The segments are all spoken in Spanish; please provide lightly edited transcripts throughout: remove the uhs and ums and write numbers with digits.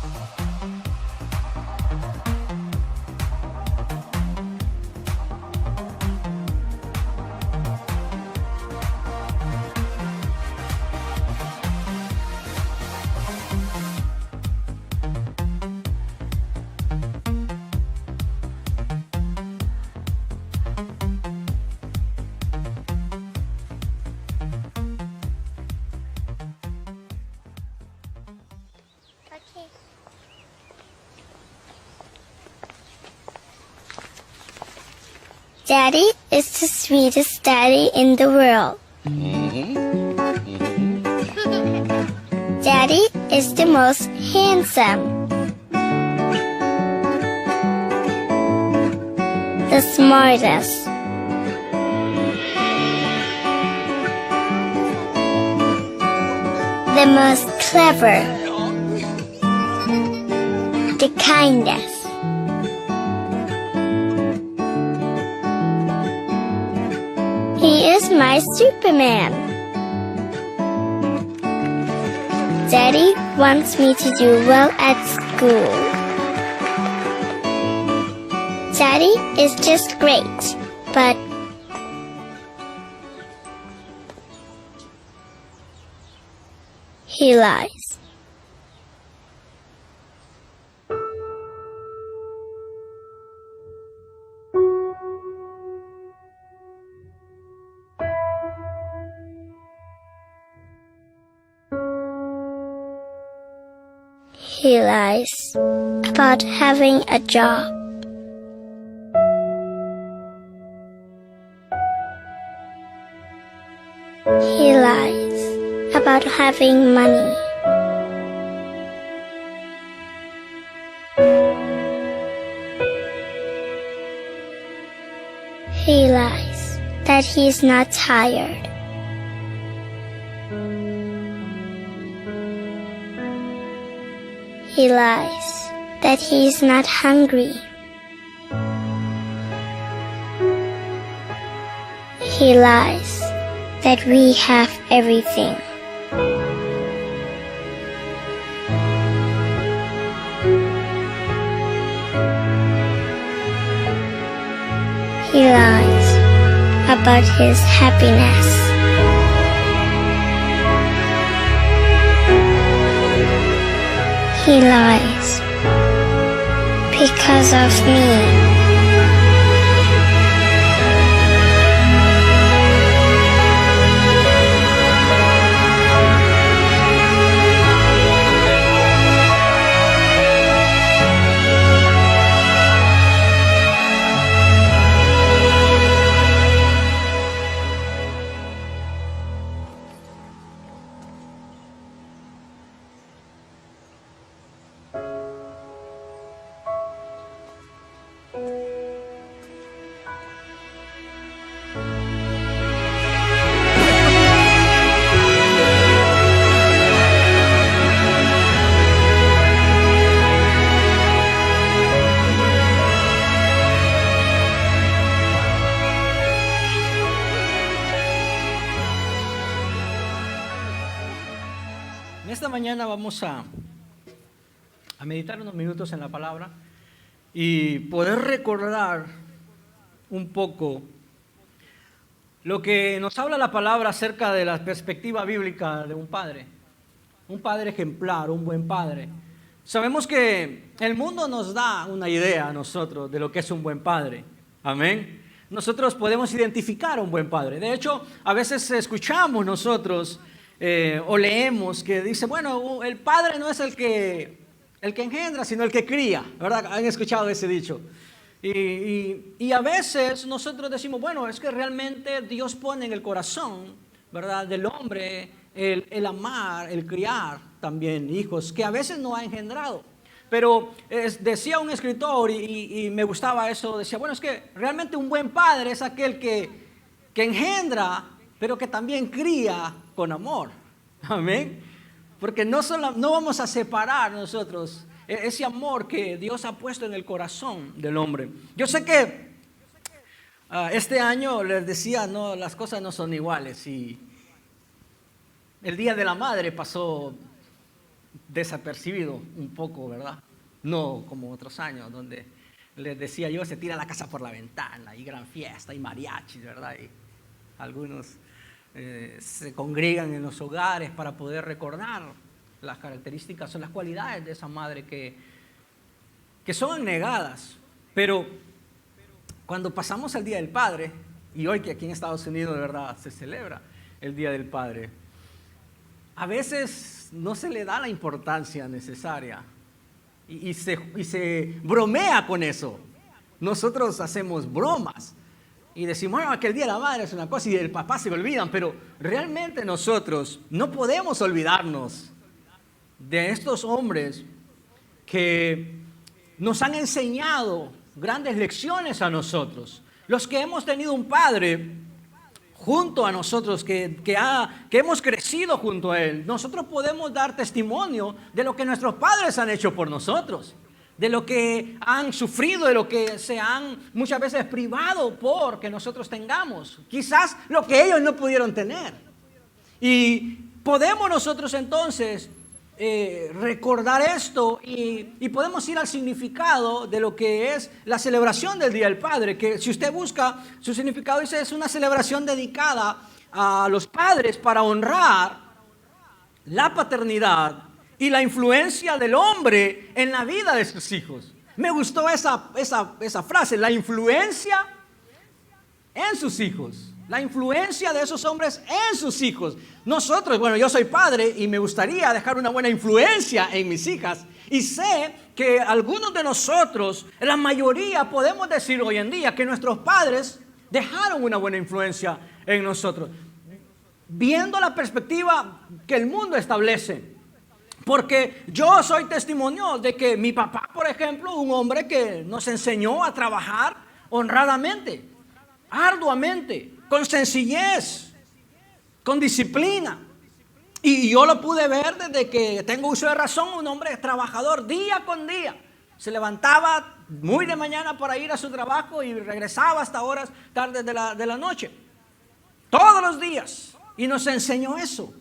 Okay. Daddy is the sweetest daddy in the world. Daddy is the most handsome, the smartest, the most clever, the kindest. He is my Superman. Daddy wants me to do well at school. Daddy is just great, but he lies. He lies about having a job. He lies about having money. He lies that he's not tired. He lies that he's not hungry. He lies that we have everything. He lies about his happiness. He lies because of me. Esta mañana vamos a meditar unos minutos en la palabra y poder recordar un poco lo que nos habla la palabra acerca de la perspectiva bíblica de un padre ejemplar, un buen padre. Sabemos que el mundo nos da una idea a nosotros de lo que es un buen padre. Amén. Nosotros podemos identificar a un buen padre. De hecho, a veces escuchamos nosotros o leemos que dice, bueno, el padre no es el que engendra, sino el que cría, ¿verdad? Han escuchado ese dicho. Y a veces nosotros decimos, bueno, es que realmente Dios pone en el corazón, ¿verdad?, del hombre el amar, el criar también hijos, que a veces no ha engendrado. Pero decía un escritor, y me gustaba eso, decía, bueno, es que realmente un buen padre es aquel que engendra, pero que también cría con amor. Amén. Porque no vamos a separar nosotros ese amor que Dios ha puesto en el corazón del hombre. Yo sé que este año les decía, no, las cosas no son iguales. Y el Día de la Madre pasó desapercibido un poco, ¿verdad? No como otros años, donde les decía yo, se tira la casa por la ventana, y gran fiesta, y mariachis, ¿verdad? Y algunos se congregan en los hogares para poder recordar las características o las cualidades de esa madre que son negadas. Pero cuando pasamos al Día del Padre, y hoy que aquí en Estados Unidos de verdad se celebra el Día del Padre, a veces no se le da la importancia necesaria y se bromea con eso. Nosotros hacemos bromas y decimos, bueno, que el Día de la Madre es una cosa y del papá se olvidan, pero realmente nosotros no podemos olvidarnos de estos hombres que nos han enseñado grandes lecciones a nosotros. Los que hemos tenido un padre junto a nosotros, que hemos crecido junto a él, nosotros podemos dar testimonio de lo que nuestros padres han hecho por nosotros, de lo que han sufrido, de lo que se han muchas veces privado por que nosotros tengamos, quizás lo que ellos no pudieron tener. Y podemos nosotros entonces recordar esto y podemos ir al significado de lo que es la celebración del Día del Padre, que si usted busca su significado dice es una celebración dedicada a los padres para honrar la paternidad y la influencia del hombre en la vida de sus hijos. Me gustó esa frase, la influencia en sus hijos. La influencia de esos hombres en sus hijos. Nosotros, bueno, yo soy padre y me gustaría dejar una buena influencia en mis hijas. Y sé que algunos de nosotros, la mayoría, podemos decir hoy en día que nuestros padres dejaron una buena influencia en nosotros. Viendo la perspectiva que el mundo establece. Porque yo soy testimonio de que mi papá, por ejemplo, un hombre que nos enseñó a trabajar honradamente, arduamente, con sencillez, con disciplina. Y yo lo pude ver desde que tengo uso de razón, un hombre trabajador día con día. Se levantaba muy de mañana para ir a su trabajo y regresaba hasta horas tardes de la noche. Todos los días. Y nos enseñó eso.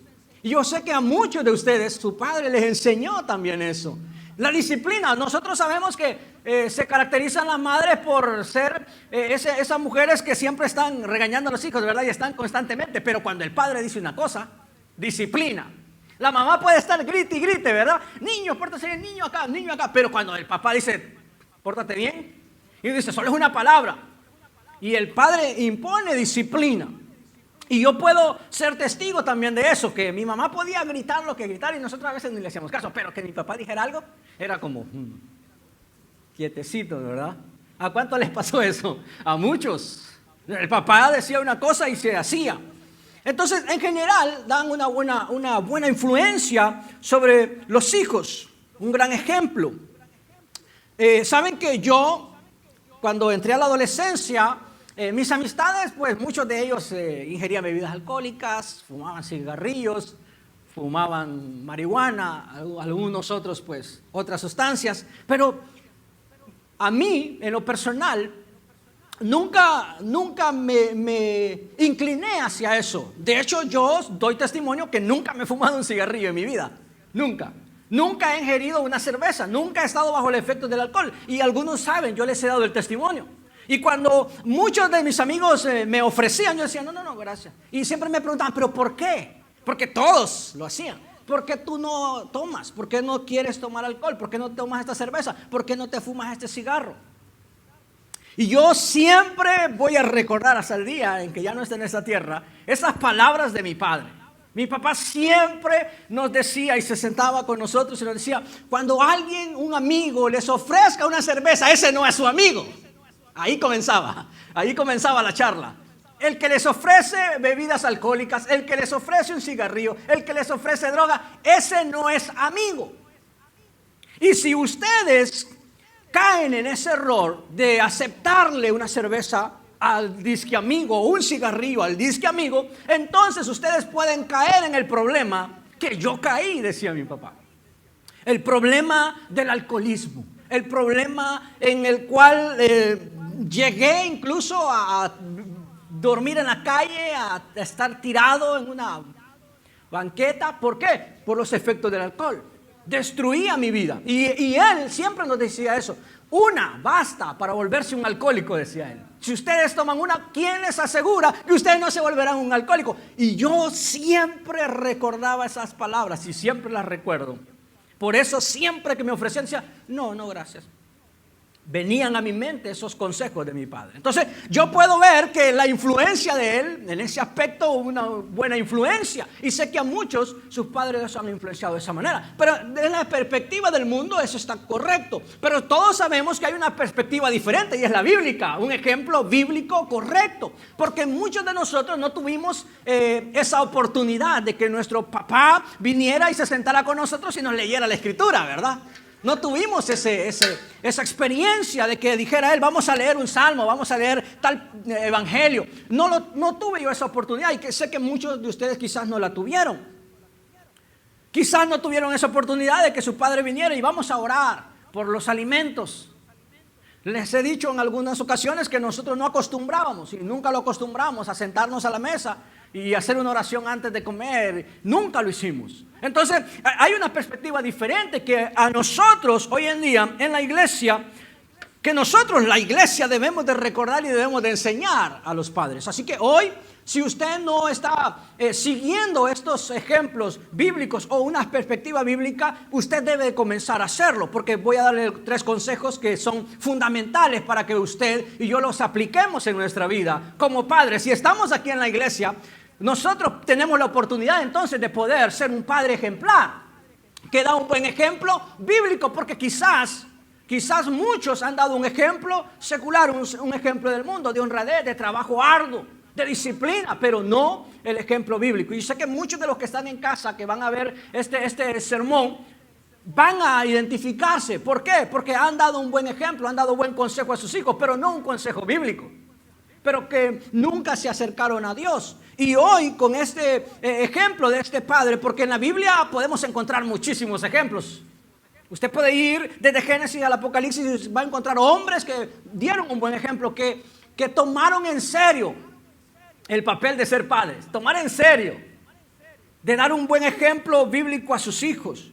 Y yo sé que a muchos de ustedes su padre les enseñó también eso. La disciplina, nosotros sabemos que se caracterizan las madres por ser esas mujeres que siempre están regañando a los hijos, ¿verdad? Y están constantemente, pero cuando el padre dice una cosa, disciplina. La mamá puede estar grite y grite, ¿verdad? Niño, pórtate bien, niño acá, pero cuando el papá dice, pórtate bien, y dice, solo es una palabra, y el padre impone disciplina. Y yo puedo ser testigo también de eso, que mi mamá podía gritar lo que gritar y nosotros a veces ni le hacíamos caso, pero que mi papá dijera algo, era como quietecito, ¿verdad? ¿A cuánto les pasó eso? A muchos. El papá decía una cosa y se hacía. Entonces, en general, dan una buena influencia sobre los hijos. Un gran ejemplo. Saben que yo, cuando entré a la adolescencia, mis amistades, pues muchos de ellos ingerían bebidas alcohólicas, fumaban cigarrillos, fumaban marihuana, algunos otros pues otras sustancias, pero a mí en lo personal nunca me incliné hacia eso. De hecho yo doy testimonio que nunca me he fumado un cigarrillo en mi vida, nunca he ingerido una cerveza, nunca he estado bajo el efecto del alcohol y algunos saben, yo les he dado el testimonio. Y cuando muchos de mis amigos me ofrecían, yo decía, no, gracias. Y siempre me preguntaban, ¿pero por qué? Porque todos lo hacían. ¿Por qué tú no tomas? ¿Por qué no quieres tomar alcohol? ¿Por qué no tomas esta cerveza? ¿Por qué no te fumas este cigarro? Y yo siempre voy a recordar hasta el día en que ya no esté en esta tierra, esas palabras de mi padre. Mi papá siempre nos decía y se sentaba con nosotros y nos decía, cuando alguien, un amigo, les ofrezca una cerveza, ese no es su amigo. Ahí comenzaba la charla. El que les ofrece bebidas alcohólicas, el que les ofrece un cigarrillo, el que les ofrece droga, ese no es amigo. Y si ustedes caen en ese error de aceptarle una cerveza al disque amigo o un cigarrillo al disque amigo, entonces ustedes pueden caer en el problema que yo caí, decía mi papá. El problema del alcoholismo, el problema en el cual llegué incluso a dormir en la calle, a estar tirado en una banqueta. ¿Por qué? Por los efectos del alcohol. destruía mi vida. Y él siempre nos decía eso. Una basta para volverse un alcohólico, decía él. Si ustedes toman una, ¿quién les asegura que ustedes no se volverán un alcohólico? Y yo siempre recordaba esas palabras y siempre las recuerdo. Por eso siempre que me ofrecían decía, no, gracias. Venían a mi mente esos consejos de mi padre. Entonces yo puedo ver que la influencia de él, en ese aspecto, una buena influencia. Y sé que a muchos sus padres los han influenciado de esa manera. Pero desde la perspectiva del mundo eso está correcto. Pero todos sabemos que hay una perspectiva diferente y es la bíblica. Un ejemplo bíblico correcto. Porque muchos de nosotros no tuvimos esa oportunidad de que nuestro papá viniera y se sentara con nosotros y nos leyera la escritura, ¿verdad? No tuvimos esa experiencia de que dijera él, vamos a leer un salmo, vamos a leer tal evangelio. No tuve yo esa oportunidad y que sé que muchos de ustedes quizás no la tuvieron. Quizás no tuvieron esa oportunidad de que su padre viniera y vamos a orar por los alimentos. Les he dicho en algunas ocasiones que nosotros no acostumbrábamos y nunca lo acostumbramos a sentarnos a la mesa y hacer una oración antes de comer. Nunca lo hicimos. Entonces hay una perspectiva diferente que a nosotros hoy en día en la iglesia, que nosotros la iglesia debemos de recordar y debemos de enseñar a los padres. Así que hoy, si usted no está siguiendo estos ejemplos bíblicos o una perspectiva bíblica, usted debe comenzar a hacerlo, porque voy a darle 3 consejos que son fundamentales para que usted y yo los apliquemos en nuestra vida como padres. Si estamos aquí en la iglesia, nosotros tenemos la oportunidad entonces de poder ser un padre ejemplar, que da un buen ejemplo bíblico, porque quizás muchos han dado un ejemplo secular, un ejemplo del mundo, de honradez, de trabajo arduo, de disciplina, pero no el ejemplo bíblico. Y sé que muchos de los que están en casa, que van a ver este sermón, van a identificarse. ¿Por qué? Porque han dado un buen ejemplo, han dado buen consejo a sus hijos, pero no un consejo bíblico, pero que nunca se acercaron a Dios. Y hoy con este ejemplo de este padre, porque en la Biblia podemos encontrar muchísimos ejemplos. Usted puede ir desde Génesis al Apocalipsis y va a encontrar hombres que dieron un buen ejemplo, que tomaron en serio el papel de ser padres, tomar en serio, de dar un buen ejemplo bíblico a sus hijos,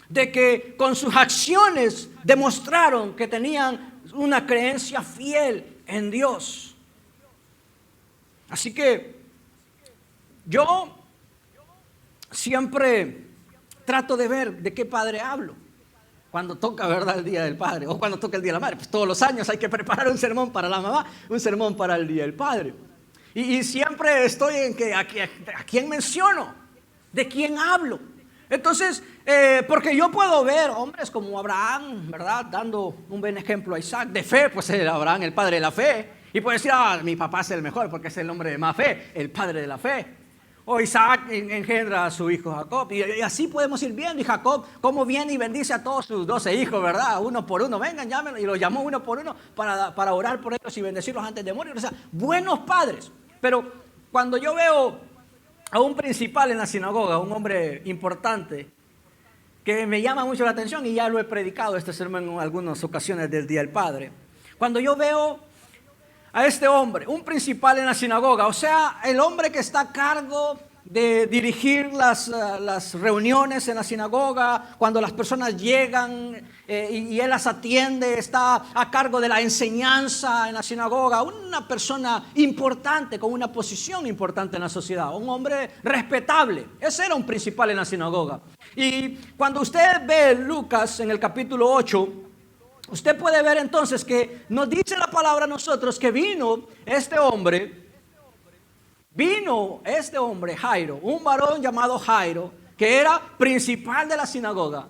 de que con sus acciones demostraron que tenían una creencia fiel en Dios. Así que yo siempre trato de ver de qué padre hablo cuando toca, ¿verdad?, el Día del Padre o cuando toca el Día de la Madre. Pues todos los años hay que preparar un sermón para la mamá, un sermón para el Día del Padre. Y siempre estoy en que a quién menciono, de quién hablo. Entonces, porque yo puedo ver hombres como Abraham, ¿verdad?, dando un buen ejemplo a Isaac, de fe, pues Abraham, el padre de la fe. Y puede decir, mi papá es el mejor porque es el hombre de más fe, el padre de la fe. O Isaac engendra a su hijo Jacob. Y así podemos ir viendo. Y Jacob, cómo viene y bendice a todos sus 12 hijos, ¿verdad? Uno por uno. Vengan, llámenlo. Y los llamó uno por uno para orar por ellos y bendecirlos antes de morir. O sea, buenos padres. Pero cuando yo veo a un principal en la sinagoga, un hombre importante, que me llama mucho la atención, y ya lo he predicado este sermón en algunas ocasiones del Día del Padre. Cuando yo veo a este hombre, un principal en la sinagoga, o sea, el hombre que está a cargo de dirigir las reuniones en la sinagoga, cuando las personas llegan y él las atiende, está a cargo de la enseñanza en la sinagoga, una persona importante, con una posición importante en la sociedad, un hombre respetable. Ese era un principal en la sinagoga. Y cuando usted ve Lucas en el capítulo 8, usted puede ver entonces que nos dice la palabra a nosotros que vino este hombre, Jairo, un varón llamado Jairo, que era principal de la sinagoga.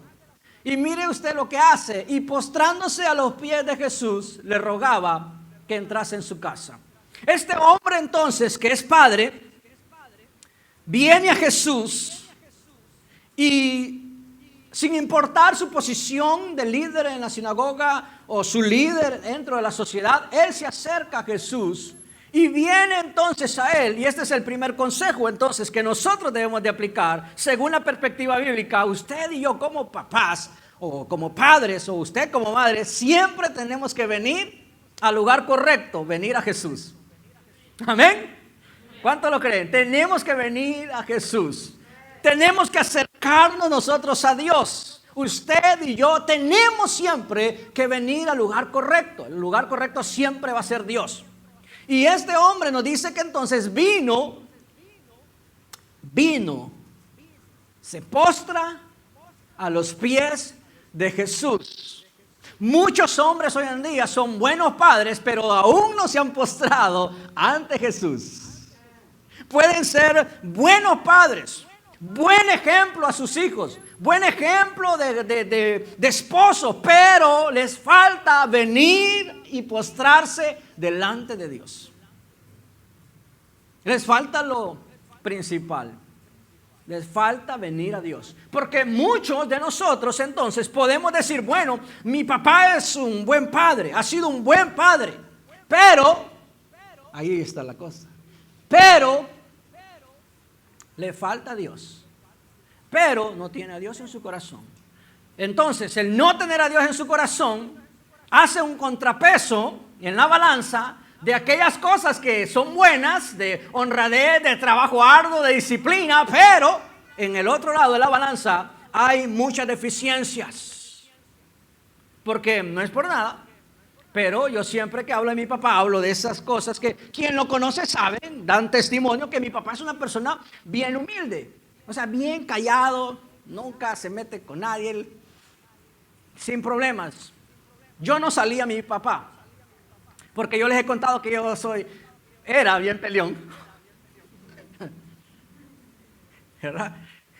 Y mire usted lo que hace, y postrándose a los pies de Jesús, le rogaba que entrase en su casa. Este hombre entonces, que es padre, viene a Jesús y, sin importar su posición de líder en la sinagoga o su líder dentro de la sociedad, él se acerca a Jesús y viene entonces a él. Y este es el primer consejo entonces que nosotros debemos de aplicar según la perspectiva bíblica. Usted y yo como papás o como padres o usted como madre siempre tenemos que venir al lugar correcto, venir a Jesús. Amén. ¿Cuánto lo creen? Tenemos que venir a Jesús. Tenemos que acercarnos nosotros a Dios. Usted y yo tenemos siempre que venir al lugar correcto. El lugar correcto siempre va a ser Dios. Y este hombre nos dice que entonces vino, se postra a los pies de Jesús. Muchos hombres hoy en día son buenos padres, pero aún no se han postrado ante Jesús. Pueden ser buenos padres, buen ejemplo a sus hijos, buen ejemplo de esposos, pero les falta venir y postrarse delante de Dios. Les falta lo principal. Les falta venir a Dios. Porque muchos de nosotros entonces podemos decir, bueno, mi papá es un buen padre, ha sido un buen padre. Pero, ahí está la cosa. Pero, le falta a Dios. Pero no tiene a Dios en su corazón. Entonces, el no tener a Dios en su corazón hace un contrapeso en la balanza de aquellas cosas que son buenas, de honradez, de trabajo arduo, de disciplina, pero en el otro lado de la balanza hay muchas deficiencias. Porque no es por nada, pero yo siempre que hablo de mi papá, hablo de esas cosas que quien lo conoce sabe, dan testimonio que mi papá es una persona bien humilde, o sea, bien callado, nunca se mete con nadie, sin problemas. Yo no salía a mi papá. Porque yo les he contado que yo era bien peleón. ¿Verdad?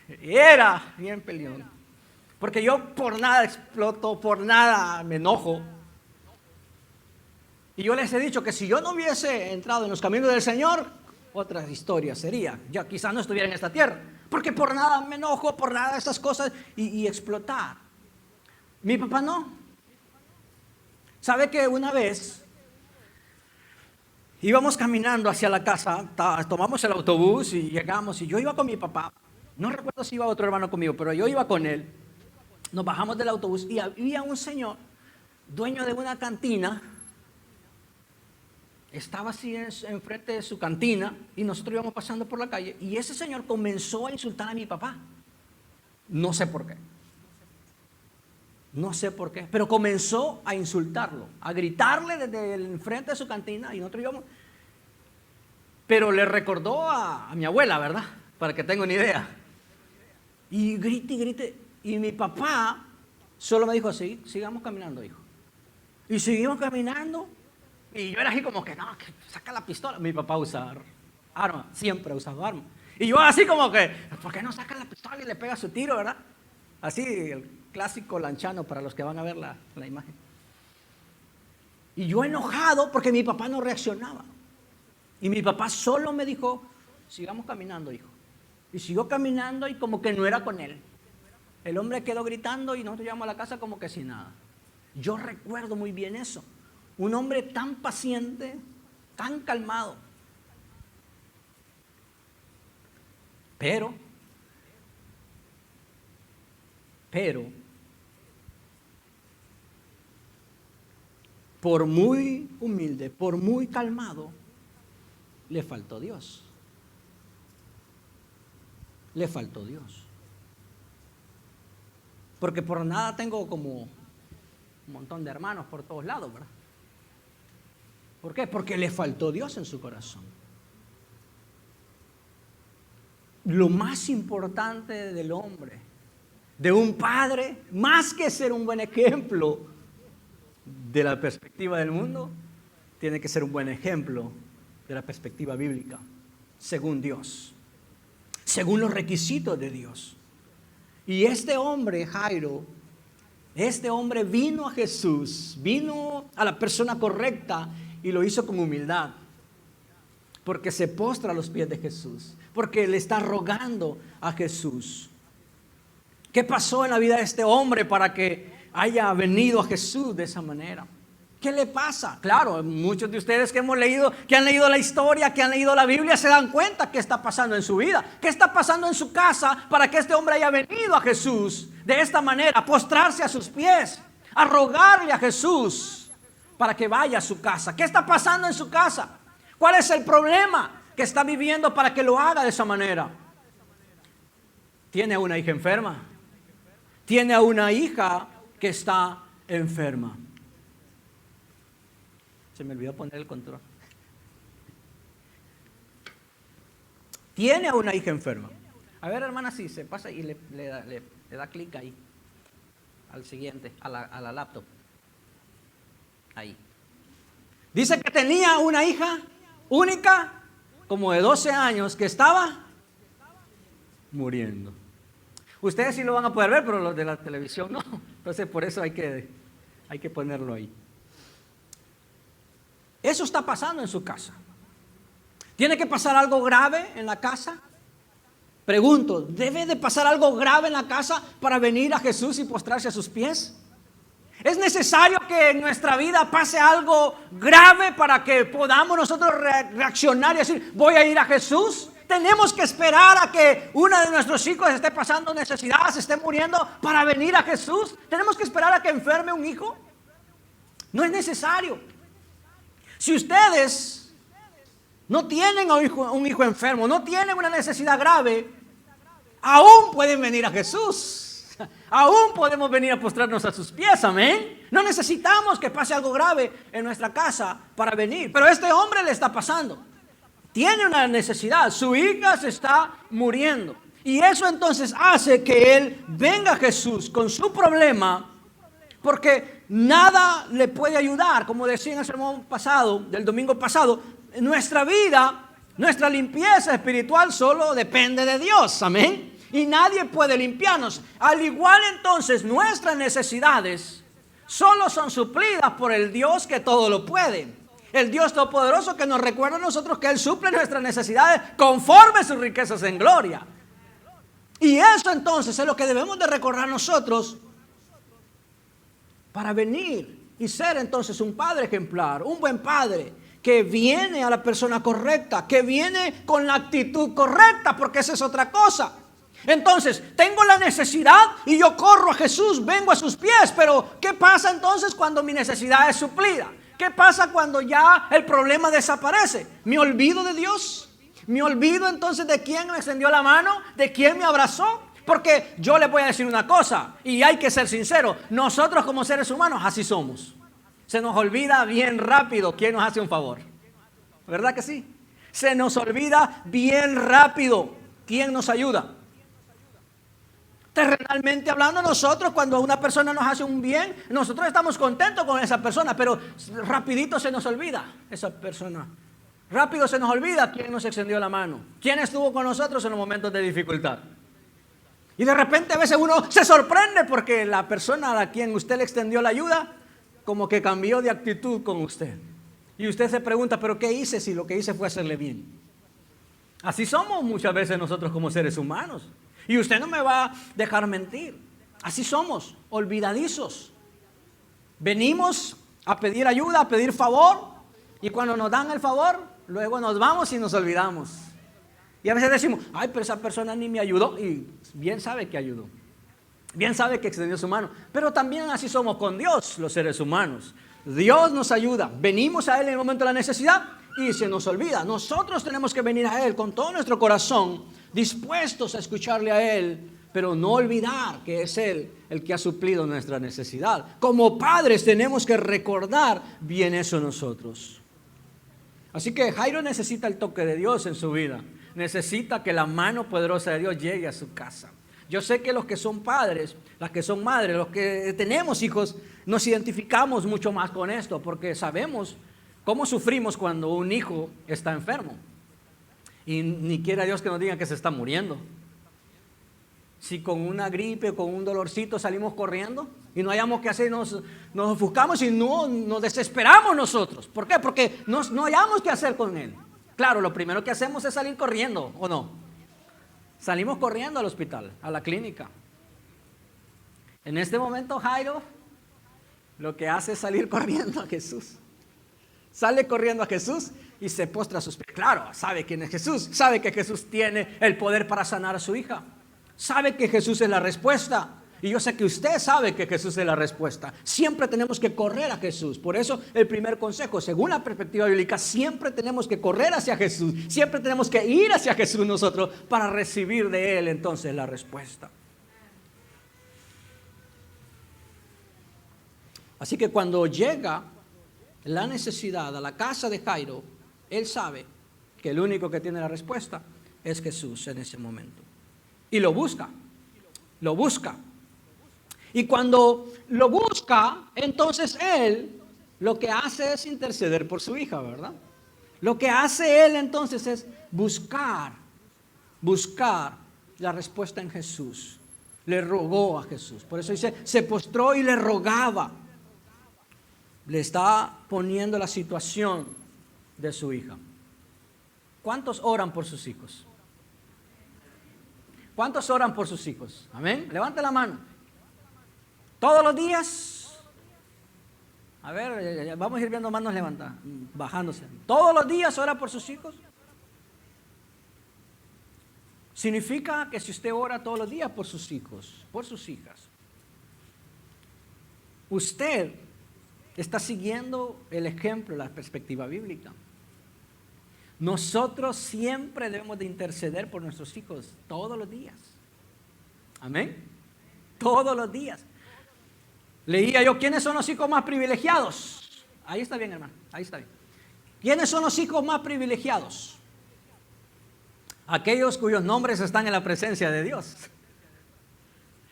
Era bien peleón. Porque yo por nada exploto, por nada me enojo. Y yo les he dicho que si yo no hubiese entrado en los caminos del Señor, otra historia sería. Yo quizás no estuviera en esta tierra. Porque por nada me enojo, por nada de estas cosas y explotar. Mi papá no. ¿Sabe que una vez íbamos caminando hacia la casa, tomamos el autobús y llegamos, y yo iba con mi papá, no recuerdo si iba otro hermano conmigo, pero yo iba con él, nos bajamos del autobús y había un señor, dueño de una cantina, estaba así enfrente de su cantina, y nosotros íbamos pasando por la calle, y ese señor comenzó a insultar a mi papá, no sé por qué. No sé por qué, pero comenzó a insultarlo, a gritarle desde el enfrente de su cantina y nosotros íbamos. Pero le recordó a mi abuela, ¿verdad? Para que tenga una idea. Y grite y grite. Y mi papá solo me dijo así, sigamos caminando, hijo. Y seguimos caminando. Y yo era así como que, no, que saca la pistola. Mi papá usa arma, siempre ha usado arma. Y yo así como que, ¿por qué no saca la pistola y le pega su tiro, verdad? Así, el clásico lanchano para los que van a ver la imagen. Y yo enojado porque mi papá no reaccionaba. Y mi papá solo me dijo, sigamos caminando, hijo. Y siguió caminando y como que no era con él. El hombre quedó gritando y nosotros llegamos a la casa como que sin nada. Yo recuerdo muy bien eso. Un hombre tan paciente, tan calmado. Pero, por muy humilde, por muy calmado, le faltó Dios. Le faltó Dios. Porque por nada tengo como un montón de hermanos por todos lados, ¿verdad? ¿Por qué? Porque le faltó Dios en su corazón. Lo más importante del hombre, de un padre, más que ser un buen ejemplo de la perspectiva del mundo, tiene que ser un buen ejemplo de la perspectiva bíblica, según Dios, según los requisitos de Dios. Y este hombre, Jairo, este hombre vino a Jesús, vino a la persona correcta y lo hizo con humildad, porque se postra a los pies de Jesús, porque le está rogando a Jesús. ¿Qué pasó en la vida de este hombre para que haya venido a Jesús de esa manera? ¿Qué le pasa? Claro, muchos de ustedes que han leído la historia, que han leído la Biblia, se dan cuenta qué está pasando en su vida, qué está pasando en su casa para que este hombre haya venido a Jesús de esta manera, a postrarse a sus pies, a rogarle a Jesús para que vaya a su casa. ¿Qué está pasando en su casa? ¿Cuál es el problema que está viviendo para que lo haga de esa manera? ¿Tiene una hija enferma? tiene a una hija que está enferma. Se me olvidó poner el control. Tiene a una hija enferma. A ver, hermana, si se pasa y le da clic ahí. Al siguiente, a la laptop. Ahí. Dice que tenía una hija única, como de 12 años, que estaba muriendo. Ustedes sí lo van a poder ver, pero los de la televisión no. Entonces por eso hay que ponerlo ahí. Eso está pasando en su casa. ¿Tiene que pasar algo grave en la casa? Pregunto, ¿debe de pasar algo grave en la casa para venir a Jesús y postrarse a sus pies? ¿Es necesario que en nuestra vida pase algo grave para que podamos nosotros reaccionar y decir, voy a ir a Jesús? ¿Tenemos que esperar a que uno de nuestros hijos esté pasando necesidad, se esté muriendo para venir a Jesús? ¿Tenemos que esperar a que enferme un hijo? No es necesario. Si ustedes no tienen un hijo enfermo, no tienen una necesidad grave, aún pueden venir a Jesús. Aún podemos venir a postrarnos a sus pies, amén. No necesitamos que pase algo grave en nuestra casa para venir. Pero a este hombre le está pasando. Tiene una necesidad, su hija se está muriendo. Y eso entonces hace que él venga a Jesús con su problema, porque nada le puede ayudar. Como decía en el sermón pasado, del domingo pasado, nuestra vida, nuestra limpieza espiritual solo depende de Dios, amén. Y nadie puede limpiarnos. Al igual entonces nuestras necesidades solo son suplidas por el Dios que todo lo puede. El Dios Todopoderoso que nos recuerda a nosotros que Él suple nuestras necesidades conforme a sus riquezas en gloria. Y eso entonces es lo que debemos de recordar nosotros para venir y ser entonces un padre ejemplar, un buen padre que viene a la persona correcta, que viene con la actitud correcta, porque esa es otra cosa. Entonces, tengo la necesidad y yo corro a Jesús, vengo a sus pies, pero ¿qué pasa entonces cuando mi necesidad es suplida? ¿Qué pasa cuando ya el problema desaparece? ¿Me olvido de Dios? ¿Me olvido entonces de quién me extendió la mano? ¿De quién me abrazó? Porque yo les voy a decir una cosa, y hay que ser sincero, nosotros como seres humanos así somos. Se nos olvida bien rápido quién nos hace un favor. ¿Verdad que sí? Se nos olvida bien rápido quién nos ayuda. Terrenalmente hablando, nosotros cuando una persona nos hace un bien, nosotros estamos contentos con esa persona, pero rapidito se nos olvida esa persona. Rápido se nos olvida quién nos extendió la mano, quién estuvo con nosotros en los momentos de dificultad. Y de repente a veces uno se sorprende porque la persona a quien usted le extendió la ayuda, como que cambió de actitud con usted. Y usted se pregunta, ¿pero qué hice si lo que hice fue hacerle bien? Así somos muchas veces nosotros como seres humanos. Y usted no me va a dejar mentir. Así somos, olvidadizos. Venimos a pedir ayuda, a pedir favor. Y cuando nos dan el favor, luego nos vamos y nos olvidamos. Y a veces decimos, ay, pero esa persona ni me ayudó. Y bien sabe que ayudó. Bien sabe que extendió su mano. Pero también así somos con Dios, los seres humanos. Dios nos ayuda. Venimos a Él en el momento de la necesidad y se nos olvida. Nosotros tenemos que venir a Él con todo nuestro corazón, dispuestos a escucharle a Él, pero no olvidar que es Él el que ha suplido nuestra necesidad. Como padres tenemos que recordar bien eso nosotros. Así que Jairo necesita el toque de Dios en su vida. Necesita que la mano poderosa de Dios llegue a su casa. Yo sé que los que son padres, las que son madres, los que tenemos hijos, nos identificamos mucho más con esto, porque sabemos cómo sufrimos cuando un hijo está enfermo. Y ni quiera Dios que nos diga que se está muriendo. Si con una gripe o con un dolorcito salimos corriendo y no hayamos qué hacer, nos ofuscamos y nos desesperamos nosotros. ¿Por qué? Porque no hayamos qué hacer con él. Claro, lo primero que hacemos es salir corriendo, ¿o no? Salimos corriendo al hospital, a la clínica. En este momento Jairo lo que hace es salir corriendo a Jesús. Sale corriendo a Jesús y se postra a sus pies. Claro, sabe quién es Jesús. Sabe que Jesús tiene el poder para sanar a su hija. Sabe que Jesús es la respuesta. Y yo sé que usted sabe que Jesús es la respuesta. Siempre tenemos que correr a Jesús. Por eso el primer consejo, según la perspectiva bíblica, siempre tenemos que correr hacia Jesús. Siempre tenemos que ir hacia Jesús nosotros para recibir de Él entonces la respuesta. Así que cuando llega la necesidad a la casa de Jairo, él sabe que el único que tiene la respuesta es Jesús en ese momento. Y lo busca. Y cuando lo busca, entonces él lo que hace es interceder por su hija, ¿verdad? Lo que hace él entonces es buscar la respuesta en Jesús. Le rogó a Jesús. Por eso dice, se postró y le rogaba. Le está poniendo la situación de su hija. ¿Cuántos oran por sus hijos? ¿Cuántos oran por sus hijos? Amén. Levante la mano. ¿Todos los días? A ver, vamos a ir viendo manos levantadas, bajándose. ¿Todos los días ora por sus hijos? Significa que si usted ora todos los días por sus hijos, por sus hijas, usted está siguiendo el ejemplo, la perspectiva bíblica. Nosotros siempre debemos de interceder por nuestros hijos todos los días. Amén. Todos los días. Leía yo, ¿quiénes son los hijos más privilegiados? Ahí está bien, hermano, ahí está bien. ¿Quiénes son los hijos más privilegiados? Aquellos cuyos nombres están en la presencia de Dios.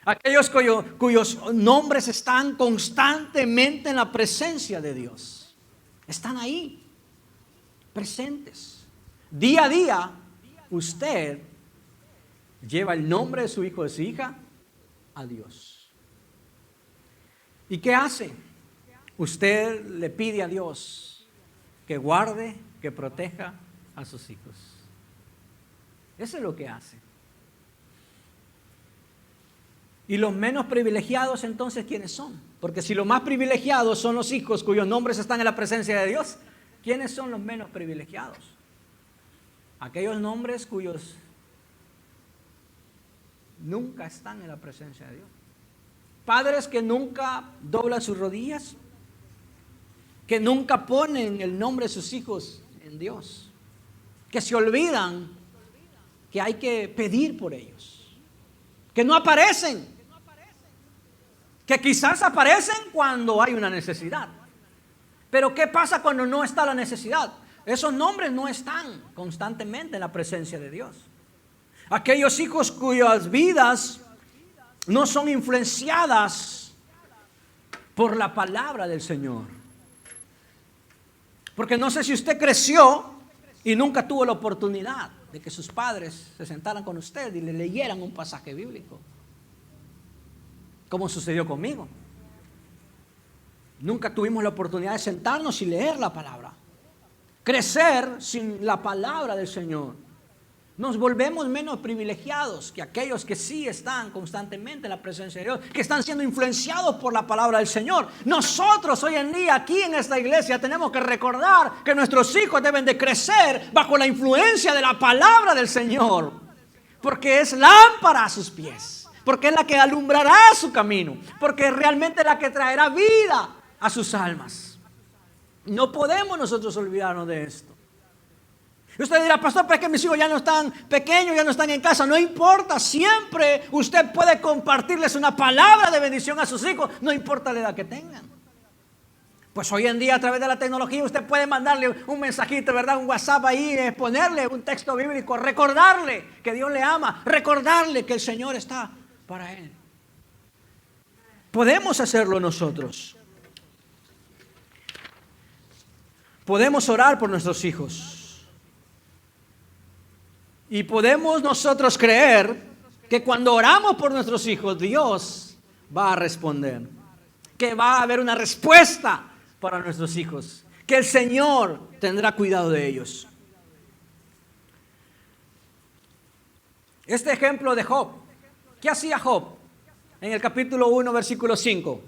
Aquellos cuyos nombres están constantemente en la presencia de Dios. Están ahí, presentes. Día a día, usted lleva el nombre de su hijo o de su hija a Dios. ¿Y qué hace? Usted le pide a Dios que guarde, que proteja a sus hijos. Eso es lo que hace. ¿Y los menos privilegiados entonces quiénes son? Porque si los más privilegiados son los hijos cuyos nombres están en la presencia de Dios, ¿quiénes son los menos privilegiados? Aquellos nombres cuyos nunca están en la presencia de Dios. Padres que nunca doblan sus rodillas, que nunca ponen el nombre de sus hijos en Dios, que se olvidan que hay que pedir por ellos, que no aparecen, que quizás aparecen cuando hay una necesidad. Pero ¿qué pasa cuando no está la necesidad? Esos nombres no están constantemente en la presencia de Dios. Aquellos hijos cuyas vidas no son influenciadas por la palabra del Señor. Porque no sé si usted creció y nunca tuvo la oportunidad de que sus padres se sentaran con usted y le leyeran un pasaje bíblico, como sucedió conmigo. Nunca tuvimos la oportunidad de sentarnos y leer la palabra. Crecer sin la palabra del Señor. Nos volvemos menos privilegiados que aquellos que sí están constantemente en la presencia de Dios, que están siendo influenciados por la palabra del Señor. Nosotros hoy en día aquí en esta iglesia tenemos que recordar que nuestros hijos deben de crecer bajo la influencia de la palabra del Señor, porque es lámpara a sus pies, porque es la que alumbrará su camino, porque es realmente la que traerá vida a sus almas. No podemos nosotros olvidarnos de esto. Y usted dirá, pastor, pero es que mis hijos ya no están pequeños, ya no están en casa. No importa, siempre usted puede compartirles una palabra de bendición a sus hijos, no importa la edad que tengan. Pues hoy en día a través de la tecnología usted puede mandarle un mensajito, ¿verdad? Un WhatsApp ahí, ponerle un texto bíblico, recordarle que Dios le ama, recordarle que el Señor está para él. Podemos hacerlo nosotros. Podemos orar por nuestros hijos. Y podemos nosotros creer que cuando oramos por nuestros hijos, Dios va a responder. Que va a haber una respuesta para nuestros hijos. Que el Señor tendrá cuidado de ellos. Este ejemplo de Job. ¿Qué hacía Job? En el capítulo 1, versículo 5.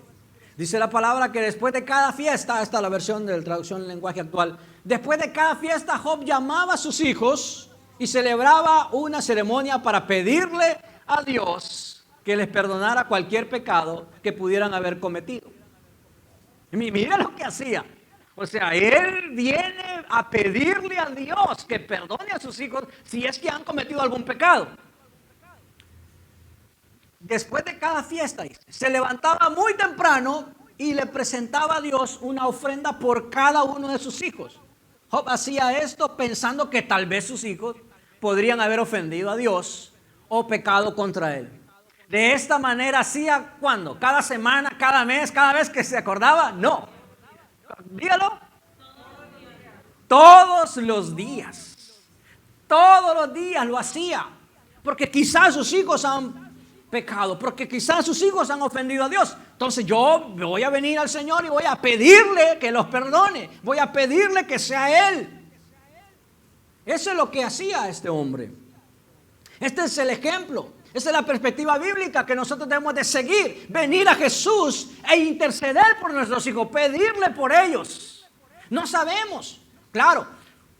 Dice la palabra que después de cada fiesta, esta es la versión de la traducción en lenguaje actual, después de cada fiesta Job llamaba a sus hijos y celebraba una ceremonia para pedirle a Dios que les perdonara cualquier pecado que pudieran haber cometido. Mira lo que hacía. O sea, él viene a pedirle a Dios que perdone a sus hijos si es que han cometido algún pecado. Después de cada fiesta, se levantaba muy temprano y le presentaba a Dios una ofrenda por cada uno de sus hijos. Job hacía esto pensando que tal vez sus hijos podrían haber ofendido a Dios o pecado contra él. De esta manera hacía, ¿cuándo? ¿Cada semana, cada mes, cada vez que se acordaba? No. Dígalo. Todos los días. Todos los días lo hacía. Porque quizás sus hijos han pecado. Porque quizás sus hijos han ofendido a Dios. Entonces yo voy a venir al Señor y voy a pedirle que los perdone. Voy a pedirle que sea Él. Eso es lo que hacía este hombre. Este es el ejemplo. Esa es la perspectiva bíblica que nosotros debemos de seguir. Venir a Jesús e interceder por nuestros hijos. Pedirle por ellos. No sabemos. Claro,